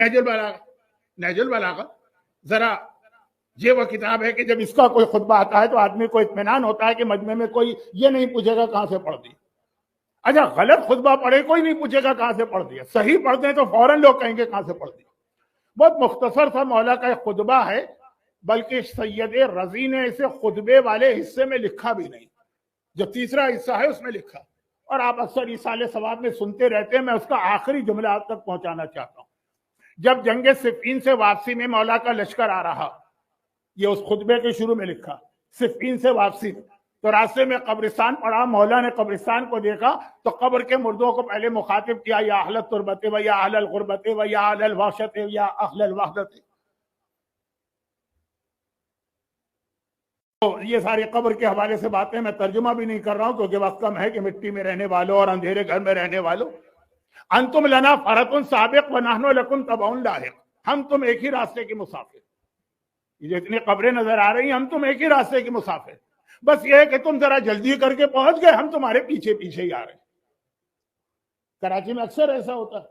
नहजुल बलागा जरा ये वो किताब है कि जब इसका कोई खुतबा आता है तो आदमी को इत्मीनान होता है कि मजमे में कोई ये नहीं पूछेगा कहां से पढ़ दी। अच्छा, गलत खुतबा पढ़े कोई नहीं पूछेगा कहां से पढ़ दिया, सही पढ़ते हैं तो फौरन लोग कहेंगे कहां से पढ़ दिया। बहुत मुख्तसर सा मौला का एक खुतबा है, बल्कि सैयद रजी ने इसे खुतबे वाले हिस्से में लिखा भी नहीं, जो तीसरा हिस्सा है उसमें लिखा, और आप अक्सर इसाले सवाब में सुनते रहते हैं। मैं उसका आखिरी जुमला आप तक पहुंचाना चाहता हूं। जब जंग सिफ़ीन से वापसी में मौला का लश्कर आ रहा, ये उस खुतबे के शुरू में लिखा, सिफ़ीन से वापसी, तो रास्ते में कब्रिस्तान पड़ा। मौला ने कब्रिस्तान को देखा तो कब्र के मुर्दों को पहले मुखातिब किया, या अहल तुरबत व या अहल गुरबत व या अहल वहशत या अहल वहदत। तो ये सारी कब्र के हवाले से बातें मैं तर्जुमा भी नहीं कर रहा हूं क्योंकि वक्त कम है कि मिट्टी में रहने वालों और अंधेरे घर में रहने वालों, अंतुम लना फरतुन साबिक व नहनु लकुम तबउन लाहिक, हम तुम एक ही रास्ते के मुसाफिर। ये जितनी कब्रें नजर आ रही हैं, हम तुम एक ही रास्ते के मुसाफिर, बस ये है कि तुम जरा जल्दी करके पहुंच गए, हम तुम्हारे पीछे पीछे ही आ रहे हैं। कराची में अक्सर ऐसा होता है,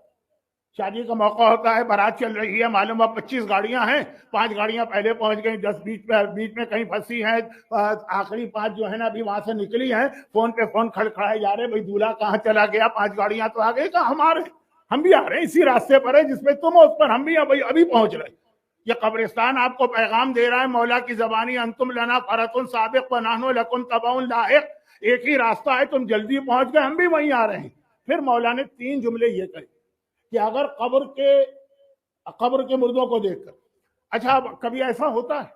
शादी का मौका होता है, बारात चल रही है, मालूम है 25 गाड़ियां हैं, 5 गाड़ियां पहले पहुंच गई, 10 बीच में कहीं फंसी हैं, आखिरी 5 जो है ना अभी वहां से निकली हैं, फोन पे फोन खड़खड़ाए जा रहे, भाई दूल्हा कहाँ चला गया, 5 गाड़ियां तो आ गई, कहा हमारे, हम भी आ रहे हैं इसी रास्ते पर है जिसपे तुम हो, उस पर हम भी भाई अभी पहुंच रहे। ये कब्रिस्तान आपको पैगाम दे रहा है मौला की जबानी, अंतुम लना फरतुन साबिक व नहनु लकुम तबउन लाहिक, एक ही रास्ता है, तुम जल्दी पहुंच गए, हम भी वहीं आ रहे हैं। फिर मौला ने 3 जुमले ये कहे कि अगर कब्र के मुर्दों को देखकर, अच्छा कभी ऐसा होता है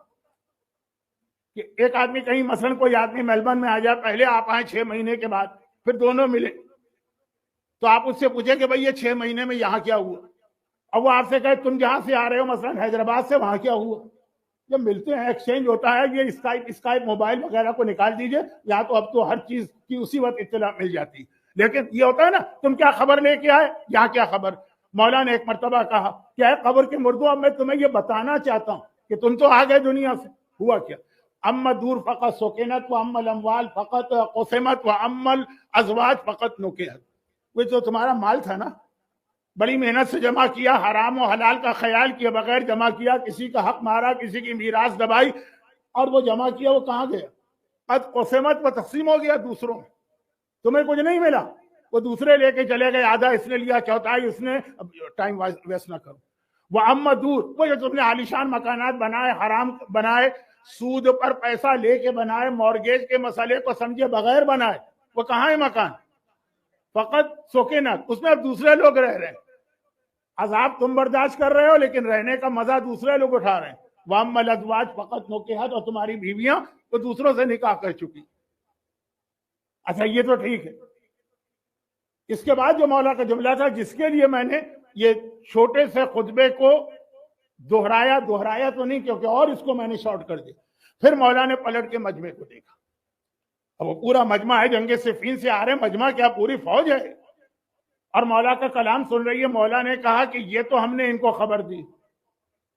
कि एक आदमी कहीं, मसलन कोई आदमी मेलबर्न में आ जाए, पहले आप आए 6 महीने के बाद, फिर दोनों मिले, तो आप उससे पूछे कि भाई ये 6 महीने में यहाँ क्या हुआ, अब वो आपसे कहे तुम जहां से आ रहे हो मसलन हैदराबाद से, वहां क्या हुआ। जब मिलते हैं एक्सचेंज होता है, ये स्काइप मोबाइल वगैरह को निकाल दीजिए, यहाँ तो अब तो हर चीज की उसी वक्त इत्तला मिल जाती है, लेकिन ये होता है ना, तुम क्या खबर लेके आए, यहाँ क्या खबर। मौला ने एक मर्तबा कहा, क्या है कब्र के मुर्दों, अब मैं तुम्हें ये बताना चाहता हूँ कि तुम तो आ गए दुनिया से, हुआ क्या। अम्मा दूर फ़क़त सुकिनत व अम्मल अमवाल फ़क़त क़ुसिमत व अम्मल अज़वाज फ़क़त नुकिहत, वो जो तुम्हारा माल था ना, बड़ी मेहनत से जमा किया, हराम और हलाल का ख्याल किए बगैर जमा किया, किसी का हक मारा, किसी की मीरास दबाई, और वो जमा किया वो कहाँ गया, कद क़ुसिमत व तक़सीम हो गया दूसरों में, तुम्हें कुछ नहीं मिला, वो दूसरे लेके चले गए, आधा इसने लिया, चौथाई उसने, अब टाइम वेस्ट ना करो। वो अम्मा दूर, वो जो तुमने आलिशान मकानात बनाए, हराम बनाए, सूद पर पैसा लेके बनाए, मॉर्गेज के मसले को समझे बगैर बनाए, वो कहाँ है मकान, फकत सुकिनत, उसमें अब दूसरे लोग रह रहे हैं, अजाब तुम बर्दाश्त कर रहे हो लेकिन रहने का मजा दूसरे लोग उठा रहे हैं। वअम्मल अज़वाज फकत नुकिहत, और तुम्हारी बीवियां तो दूसरों से निकाह कर चुकी। अच्छा ये तो ठीक है। इसके बाद जो मौला का जुमला था, जिसके लिए मैंने ये छोटे से खुतबे को दोहराया तो नहीं, क्योंकि और इसको मैंने शॉर्ट कर दिया। फिर मौला ने पलट के मजमे को देखा, अब वो पूरा मजमा है, जंगे सिफ़ीन से आ रहे, मजमा क्या पूरी फौज है, और मौला का कलाम सुन रही है। मौला ने कहा कि ये तो हमने इनको खबर दी,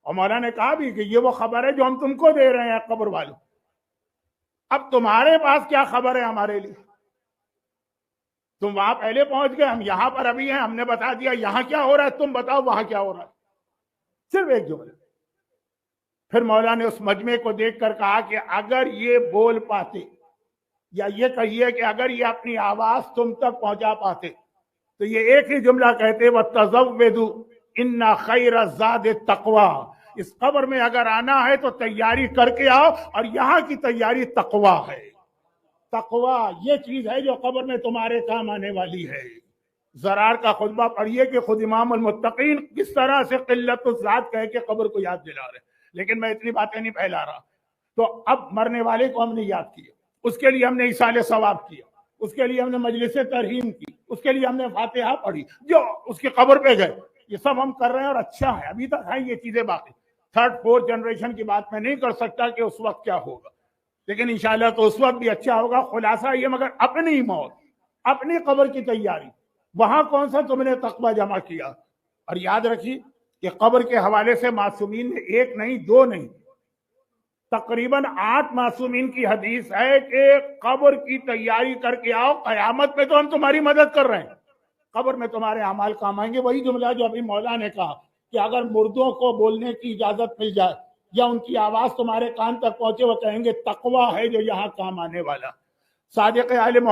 और मौला ने कहा भी कि ये वो खबर है जो हम तुमको दे रहे हैं कब्र वालों, अब तुम्हारे पास क्या खबर है हमारे लिए, तुम वहां पहले पहुंच गए, हम यहां पर अभी हैं, हमने बता दिया यहां क्या हो रहा है, तुम बताओ वहां क्या हो रहा है, सिर्फ एक जुमला। फिर मौला ने उस मजमे को देखकर कहा कि अगर ये बोल पाते, या ये कहिए कि अगर ये अपनी आवाज तुम तक पहुंचा पाते, तो ये एक ही जुमला कहते, व तज़व्वदू इन्ना खैर ज़ाद तक़वा, इस कब्र में अगर आना है तो तैयारी करके आओ, और यहाँ की तैयारी तक़वा है। तक़वा ये चीज है जो कब्र में तुम्हारे काम आने वाली है। ज़रार का खुतबा पढ़िए कि खुद इमाम अल मुत्तकीन किस तरह से क़िल्लतुज़्ज़ात कह के कब्र को याद दिला रहे, लेकिन मैं इतनी बातें नहीं फैला रहा। तो अब मरने वाले को हमने याद किया, उसके लिए हमने इसाले सवाब किया, उसके लिए हमने मजलिसे तरहीम की, उसके लिए हमने फातिहा पढ़ी, जो उसके कब्र पे गए, ये सब हम कर रहे हैं और अच्छा है, अभी तक है ये चीजें बाकी। 3rd 4th जनरेशन की बात मैं नहीं कर सकता कि उस वक्त क्या होगा, लेकिन इंशाल्लाह तो उस वक्त भी अच्छा होगा। खुलासा ये, मगर अपनी मौत, अपनी कब्र की तैयारी, वहां कौन सा तुमने तकवा जमा किया। और याद रखिए कि कब्र के हवाले से मासूमीन ने 1 नहीं 2 नहीं, तकरीबन 8 मासूमीन की हदीस है कि कब्र की तैयारी करके आओ, कयामत में तो हम तुम्हारी मदद कर रहे हैं, कब्र में तुम्हारे अमाल काम आएंगे। वही जुमला जो अभी मौला ने कहा کہ اگر مردوں کو بولنے کی اجازت مل جائے یا ان کی آواز تمہارے کان تک پہنچے، وہ کہیں گے تقویٰ ہے جو یہاں کام آنے والا۔ صادق عالم